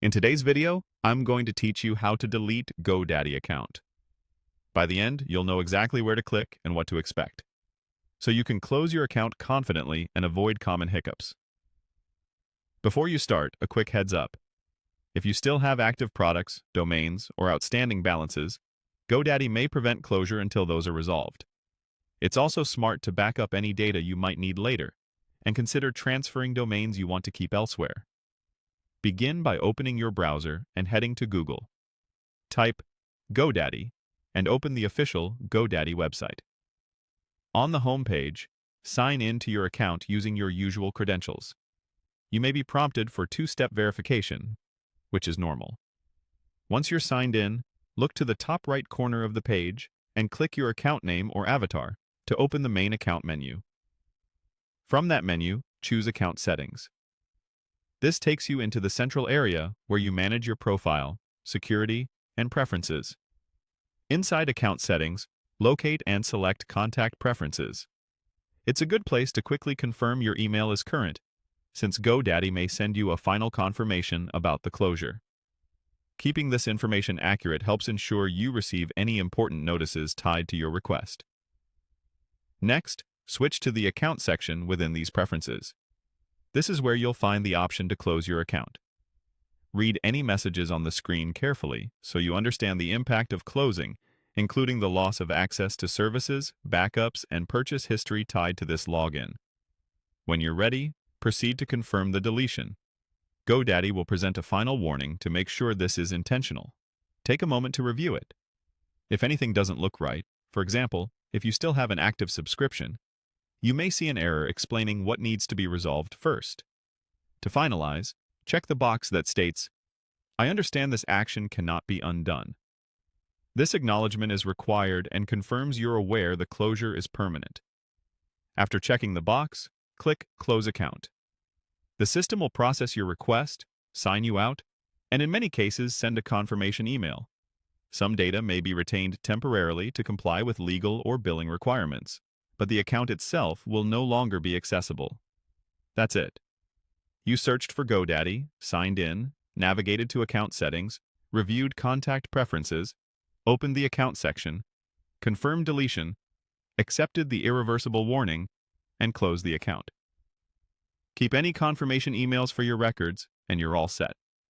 In today's video, I'm going to teach you how to delete GoDaddy account. By the end, you'll know exactly where to click and what to expect, so you can close your account confidently and avoid common hiccups. Before you start, a quick heads up. If you still have active products, domains, or outstanding balances, GoDaddy may prevent closure until those are resolved. It's also smart to back up any data you might need later, and consider transferring domains you want to keep elsewhere. Begin by opening your browser and heading to Google. Type GoDaddy and open the official GoDaddy website. On the home page, sign in to your account using your usual credentials. You may be prompted for two-step verification, which is normal. Once you're signed in, look to the top right corner of the page and click your account name or avatar to open the main account menu. From that menu, choose Account Settings. This takes you into the central area where you manage your profile, security, and preferences. Inside Account Settings, locate and select Contact Preferences. It's a good place to quickly confirm your email is current, since GoDaddy may send you a final confirmation about the closure. Keeping this information accurate helps ensure you receive any important notices tied to your request. Next, switch to the Account section within these preferences. This is where you'll find the option to close your account. Read any messages on the screen carefully so you understand the impact of closing, including the loss of access to services, backups, and purchase history tied to this login. When you're ready, proceed to confirm the deletion. GoDaddy will present a final warning to make sure this is intentional. Take a moment to review it. If anything doesn't look right, for example, if you still have an active subscription, you may see an error explaining what needs to be resolved first. To finalize, check the box that states, "I understand this action cannot be undone." This acknowledgement is required and confirms you're aware the closure is permanent. After checking the box, click Close Account. The system will process your request, sign you out, and in many cases send a confirmation email. Some data may be retained temporarily to comply with legal or billing requirements, but the account itself will no longer be accessible. That's it. You searched for GoDaddy, signed in, navigated to Account Settings, reviewed Contact Preferences, opened the Account section, confirmed deletion, accepted the irreversible warning, and closed the account. Keep any confirmation emails for your records, and you're all set.